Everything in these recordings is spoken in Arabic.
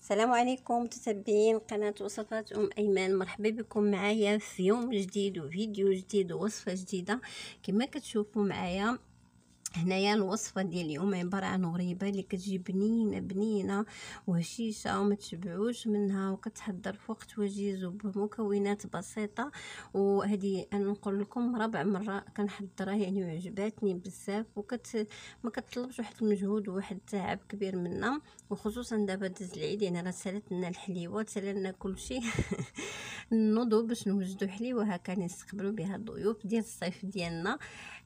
السلام عليكم متتبعين قناة وصفات ايمان. مرحبا بكم معايا في يوم جديد وفيديو جديد ووصفة جديدة. كما كتشوفوا معايا هنايا الوصفه ديال اليوم عباره عن غريبه اللي كتجي بنينه بنينه وهشيشه وما تشبعوش منها، وكتحضر في وقت وجيز وبمكونات بسيطه. وهذه انا نقول لكم رابع مره كنحضرها يعني وعجباتني بزاف، ما كتطلبش واحد المجهود وواحد التعب كبير منا. وخصوصا دابا داز العيد، يعني راه سالت لنا الحليوه سالت لنا كلشي نوضوا باش نوجدوا حليوه هكا نستقبلوا بها الضيوف ديال الصيف ديالنا.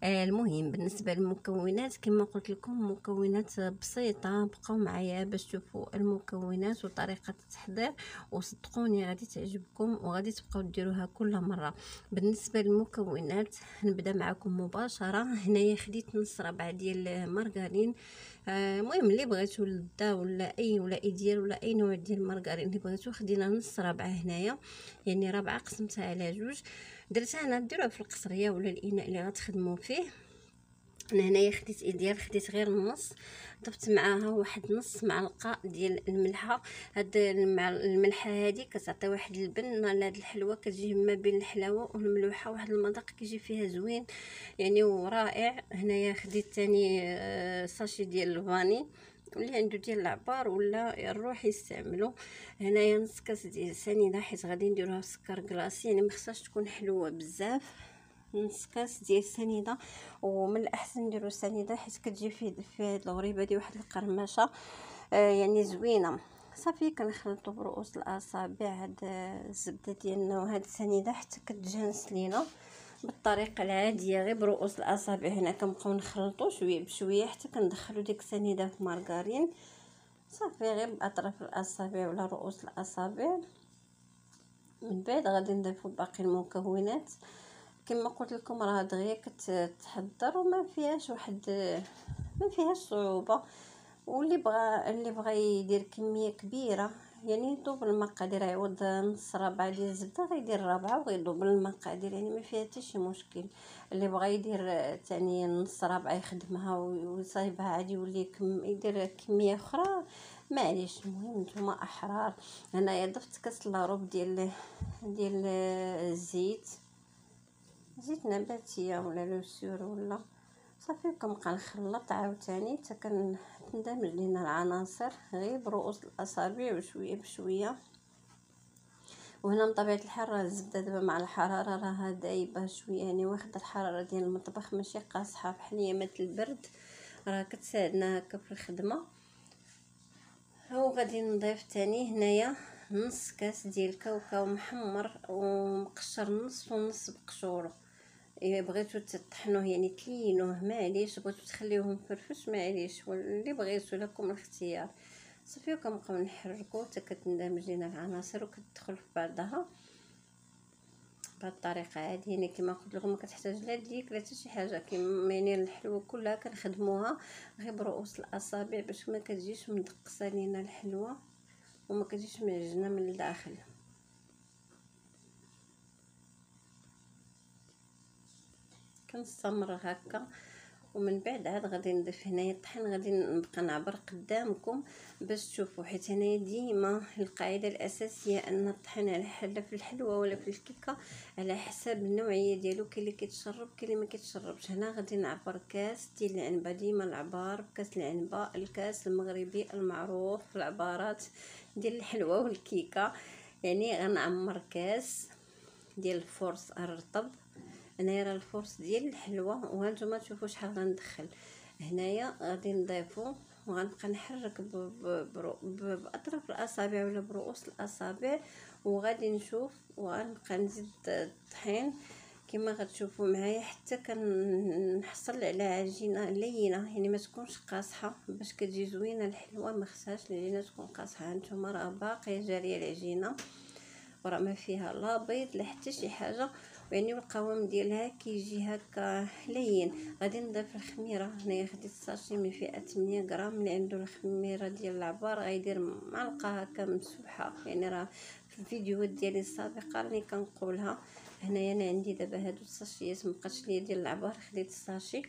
المهم بالنسبه للمكونات كما قلت لكم مكونات بسيطه، بقاو معايا باش تشوفوا المكونات وطريقه التحضير، وصدقوني غادي تعجبكم وغادي تبقاو ديروها كل مره. بالنسبه للمكونات نبدا معكم مباشره. هنايا خديت نص ربع ديال المارغرين. المهم اللي بغيتو للدا ولا اي ديال ولا اي نوع ديال المارغرين اللي بغيتو، خدينا نص ربعه هنايا، يعني ربعه قسمتها على جوج. درتها انا ديروها في القصريه ولا الاناء اللي غتخدموا فيه. انا هنايا خديت ايديال، خديت غير النص، ضفت معاها واحد نص معلقه ديال الملحه. هاد الملحه هادي كتعطي واحد البن لهاد الحلوه، كتجي ما بين الحلاوه والملوحه، واحد المذاق كيجي فيها زوين يعني ورائع. هنايا خديت تاني ساشي ديال الفاني، واللي عنده ديال العبار ولا الروح يستعملو. هنايا نص كاس ديال سنيده، حيت غادي نديروها بسكر كلاصي، يعني مخصهاش تكون حلوه بزاف. نص كاس ديال السنيده، ومن الاحسن نديرو السنيده حيت كتجي في هاد الغريبه دي واحد القرمشه يعني زوينه. صافي كنخلطو برؤوس الاصابع هاد الزبده ديالنا وهاد السنيده حتى كتجانس لينا بالطريقه العاديه، غير برؤوس الاصابع. هنا كنبقاو نخلطو شويه بشويه حتى كندخلو ديك السنيده في مارغرين. صافي غير باطراف الاصابع ولا رؤوس الاصابع. من بعد غادي نضيفو باقي المكونات. كما قلت لكم راه دغيا كتحضر وما فيهاش ما فيهاش صعوبه. اللي بغى يدير كميه كبيره يعني يدوب المقادير، يعوض نص ربعه ديال الزبده غيدير ربعه وغيدوب المقادير، يعني ما فيها حتى شي مشكل. اللي بغى يدير تاني نص ربعه يخدمها ويصايبها عادي يولي يدير كميه اخرى معليش. المهم نتوما احرار. هنايا ضفت كاس لاروب ديال الزيت، زيت نباتيه ولا لوسيور ولا. صافي كنبقى نخلط عاوتاني حتى كتندمج لينا العناصر غير برؤوس الاصابع وشويه بشويه. وهنا بطبيعه الحال راه الزبده دابا مع الحراره راها دايبه شويه، يعني واخده الحراره ديال المطبخ ماشي قاصحه بحال ايامات البرد، راه كتساعدنا هكا في الخدمه. هاو غادي نضيف تاني هنايا نص كاس ديال كاوكاو محمر ومقشر نص ونص بقشورو. الا بغيتو تطحنوه يعني تلينوه معليش، بغيتو تخليوه مفرفش معليش، واللي بغيتو لكم الاختيار. صافي كنبقاو نحركو حتى كتندمج لينا العناصر وكتدخل في بعضها بهاد الطريقه هادي. يعني كما قلت لكم ما كتحتاج لا ديك لا حتى شي حاجه، كما يعني الحلوه كلها كنخدموها غير برؤوس الاصابع باش ما كتجيش مدقسه لينا الحلوه وما كتجيش معجنه من الداخل. كنستمر هكا، ومن بعد عاد غادي نضيف هنايا الطحين. غادي نبقى نعبر قدامكم باش تشوفوا، حيت هنايا ديما القاعده الاساسيه ان الطحين على حسب في الحلوه ولا في الكيكه على حسب النوعيه ديالو، كاين اللي كيتشرب كاين اللي ما كيتشربش. هنا غادي نعبر كاس ديال العنبه، ديما العبار بكاس العنبه، الكاس المغربي المعروف في العبارات ديال الحلوه والكيكه. يعني غنعمر كاس ديال الفرص الرطب. هنايا راه الفرص ديال الحلوه، وهانتوما تشوفوا شحال غندخل. هنايا غادي نضيفو وغنبقى نحرك باطراف الاصابع ولا برؤوس الاصابع، وغادي نشوف وغنبقى نزيد الطحين كما غتشوفوا معايا حتى كنحصل على عجينه لينه، يعني ما تكونش قاصحه باش كتجي زوينه الحلوه. ما خصهاش العجينه تكون قاصحه. هانتوما راه باقيه جاريه العجينه وراه ما فيها لا بيض لا حتى شي حاجه، يعني القوام ديالها كيجي هكا لين. غادي نضيف الخميره. هنايا خديت ساشي من فئه 8 غرام، اللي عنده الخميره ديال العبار غيدير معلقه هكا مسوحه، يعني راه في الفيديوهات ديالي السابقه راني كنقولها. هنايا انا عندي دابا هادو الساشيات مبقاتش ليا ديال العبار، خديت الساشي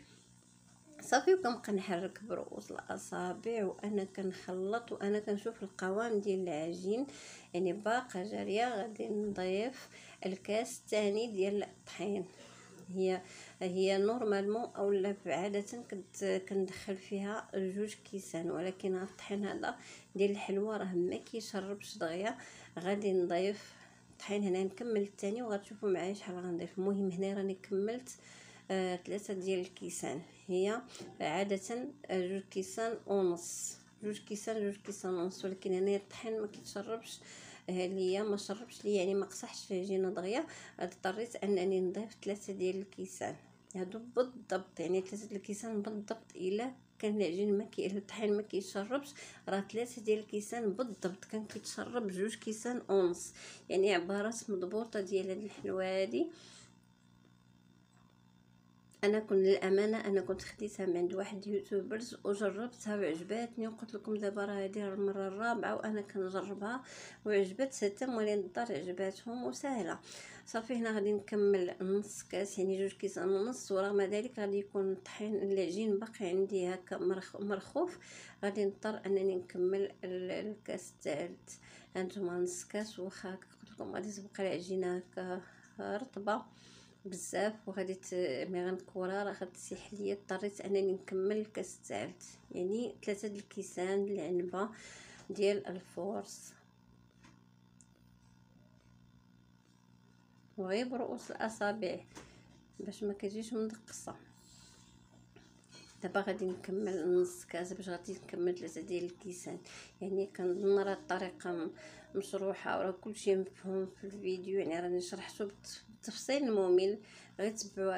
صافي. وكنبقى نحرك برؤوس الاصابع وانا كنخلط وانا كنشوف القوام ديال العجين يعني باقا جاريه. غادي نضيف الكاس الثاني ديال الطحين. هي نورمالمون اولا عاده كندخل فيها 2 كيسان، ولكن الطحين هذا ديال الحلوى راه ما كيشربش دغيا. غادي نضيف الطحين هنا نكمل الثاني وغتشوفوا معايا شحال غنضيف. المهم هنا راني كملت 3 ديال الكيسان. هي عاده 2 كيسان ونص، 2 كيسان ونص، ولكن هنا الطحين ما كيتشربش ليا، ما شربش ليا يعني ما قصحش في العجينه دغيا. اضطريت انني نضيف 3 ديال الكيسان هادو بالضبط، يعني 3 الكيسان بالضبط. الا كان العجين الطحين ما كيشربش راه 3 ديال الكيسان بالضبط كان كيتشرب 2 كيسان ونص، يعني عبارات مضبوطه ديال هاد الحلوه هادي. انا كنت للامانه انا كنت خديتها من عند واحد يوتيوبرز وجربتها وعجباتني، وقلت لكم دابا راه هذه المره الرابعه وانا كنجربها وعجبت حتى مولين الدار عجباتهم وسهله. صافي هنا غادي نكمل نص كاس يعني 2 كيسان ونص، ورغم ذلك غادي يكون الطحين العجين باقي عندي هكا مرخوف. غادي نضطر انني نكمل الكاس الثالث. هانتوما نص كاس، واخا قلت لكم غادي تبقى العجينه هكا رطبه بزاف وغادي ملي غنكورها راه غتسيح ليا. اضطريت انني نكمل الكاس الثالث يعني 3 د الكيسان العنبه ديال الفورس، وغير برؤوس الاصابع باش ما كتجيش مدقصه. دابا غادي نكمل نص كاس باش غادي نكمل 3 ديال الكيسان. يعني كنظن راه الطريقه مشروحه وراه كلشي مفهوم في الفيديو، يعني راني شرحته بالتفصيل الممل. غير تبعوا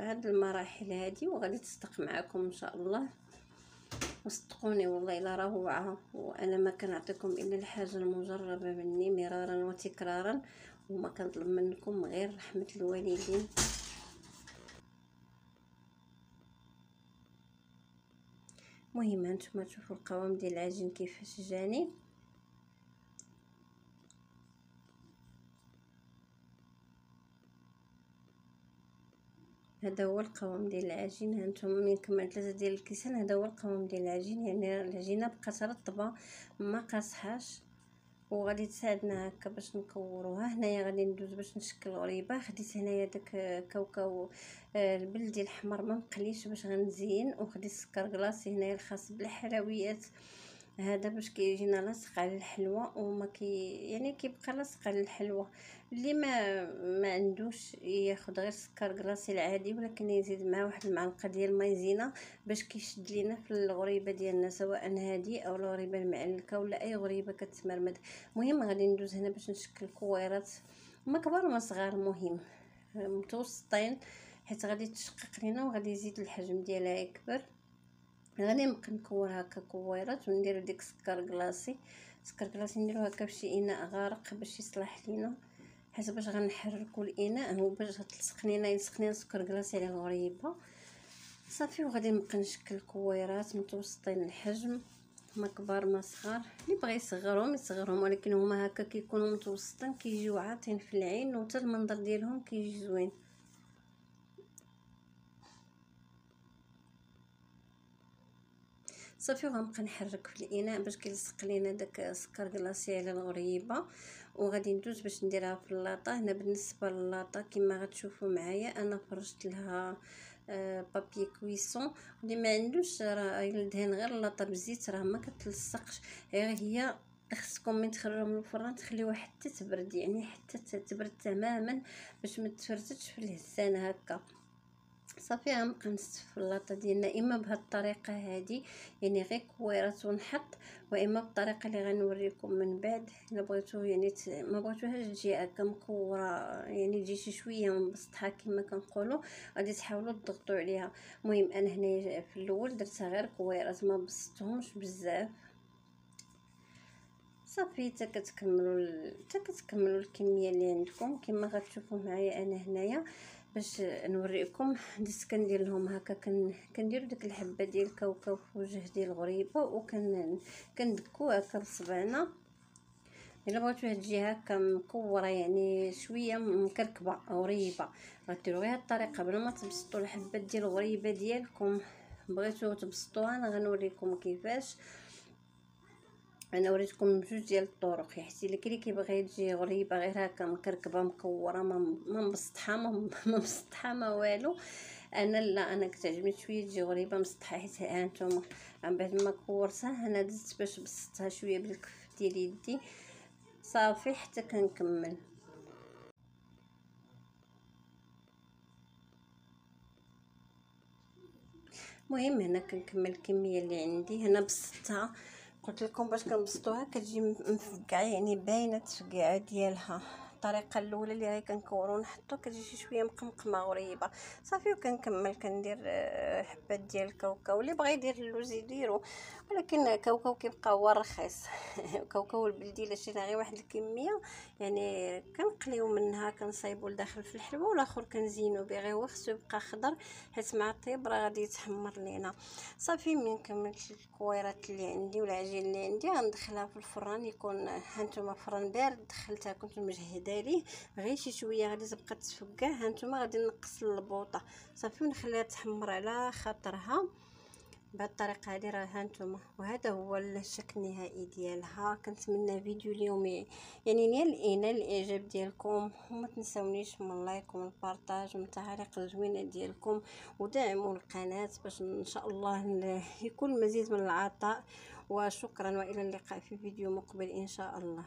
هاد المراحل هادي وغادي تصدق معكم ان شاء الله. وصدقوني والله الا روعه، وانا ما كنعطيكم الا الحاجه المجربه مني مرارا وتكرارا، وما كنطلب منكم غير رحمه الوالدين. المهم هانتوما تشوفوا القوام ديال العجين كيفاش جاني. هذا هو القوام ديال العجين. هانتوما ملي كملت 3 ديال الكيسان هذا هو القوام ديال العجين، يعني العجينه بقات رطبه ما قاصحاش وغادي تساعدنا هكا باش نكوروها. هنايا غادي ندوز باش نشكل غريبه. خديت هنايا داك كاوكاو البلدي الاحمر ما مقليش باش غنزين، وخديت السكر كلاصي هنايا الخاص بالحلويات هذا باش كيجينا لاصق على الحلوى وما يعني كيبقى لاصق على الحلوى. اللي ما عندوش ياخذ غير سكر كلاصي العادي، ولكن يزيد معاه واحد المعلقه ديال مايزينا باش كيشد لينا في الغريبه ديالنا، سواء هذه او الغريبه المعلكه ولا اي غريبه كتمرمد. المهم غادي ندوز هنا باش نشكل كويرات ما كبار وما صغار، المهم متوسطين حيت غادي تشقق لينا وغادي يزيد الحجم ديالها يكبر. غادي نبقى نكور هكا كويرات وندير ديك سكر كلاصي نديرو هكا فشي اناء غارق باش يصلح لينا، حيت باش غنحركوا الاناء هو باش تلصق لينا يلصق لينا سكر كلاصي على الغريبه. صافي وغادي نبقى نشكل كويرات متوسطين الحجم، ما كبار ما صغار. اللي بغى يصغرهم ولكن هما هكا كيكونوا متوسطين كيجيو عاطين في العين وحتى المنظر ديالهم كيجي زوين. صافي وغنبقى نحرك في الاناء باش كيلصق لينا داك سكر كلاصي على الغريبه. وغادي ندوز باش نديرها في اللاطه. هنا بالنسبه للاطه كما غتشوفوا معايا انا فرشت لها بابي كويسون. اللي ما عندوش راه يدهن غير اللاطه بالزيت راه ما كتلصقش. غير هي خصكم من تخرجوا من الفران تخليوها حتى تبرد، يعني حتى تبرد تماما باش ما تفرتش في الهزان هكا. صافي غنبقى نستف اللاطه ديالنا اما بهاد الطريقه هادي يعني غير كويرات ونحط، واما بالطريقه اللي غنوريكم من بعد الا بغيتو يعني ما بغيتوهاش تجي هكا مكوره يعني تجي شي شويه مبسطحه كما كنقولوا، غادي تحاولوا تضغطوا عليها. المهم انا هنا في الاول درتها غير كويرات ما بسطتهمش بزاف. صافي حتى كتكملوا الكميه اللي عندكم كما غتشوفوا معايا. انا هنايا باش نوريكم درت كندير لهم هكا كندير ديك الحبه ديال الكاوكاو في وجه ديال الغريبه كندكو هكا بصبعنا. الا بغيتوها تجي هكا مكوره يعني شويه مكركبه غريبه غديروا غير هاد الطريقه بلا ما تبسطوا الحبات ديال الغريبه ديالكم بغيتو تبسطوها انا غنوريكم كيفاش. انا وريتكم بجوج ديال الطرق، حيت الا كاين اللي كيبغي تجي غريبه غير هكا مكركبه مكوره ما مسطحه ما مسطحه ما والو. انا لا، انا كتعجبني شويه تجي غريبه مسطحه، حيت ها انتم من بعد ما كورتها انا دزت باش بسطتها شويه بالكف ديال يدي صافي حتى كنكمل. المهم هنا كنكمل الكميه اللي عندي. هنا بسطتها، قلت لكم باش كنبسطوها كتجي مفقعه، يعني باينه التفقيعه ديالها. الطريقه الاولى اللي هي كنكورو نحطو كتجي شي شويه مقمقمه غريبه صافي. وكنكمل كندير حبات ديال الكاوكاو، اللي بغى يدير اللوز يديرو، ولكن الكاوكاو كيبقى هو الرخيص. الكاوكاو البلدي الا شرينا غير واحد الكميه يعني كنقليو منها كنصايبو لداخل في الحلوه، والاخر كنزينو به، غير هو خصو يبقى خضر حيت مع الطيب راه غادي يتحمر لينا. صافي من كملت الكويرات اللي عندي والعجين اللي عندي غندخلها في الفران. يكون هانتوما فران بارد، دخلتها كنت مجهده ليه غير شي شويه غادي تبقى تفقع. هانتوما غادي نقص البوطه صافي ونخليها تحمر على خاطرها بهذه الطريقه هذه. راه هانتوما وهذا هو الشكل النهائي ديالها. كنتمنى فيديو اليوم يعني ينال الاعجاب ديالكم، وما تنساونيش من اللايك ومن البارطاج ومن التعاليق الزوينه ديالكم، ودعموا القناه باش ان شاء الله يكون مزيد من العطاء. وشكرا والى اللقاء في فيديو مقبل ان شاء الله.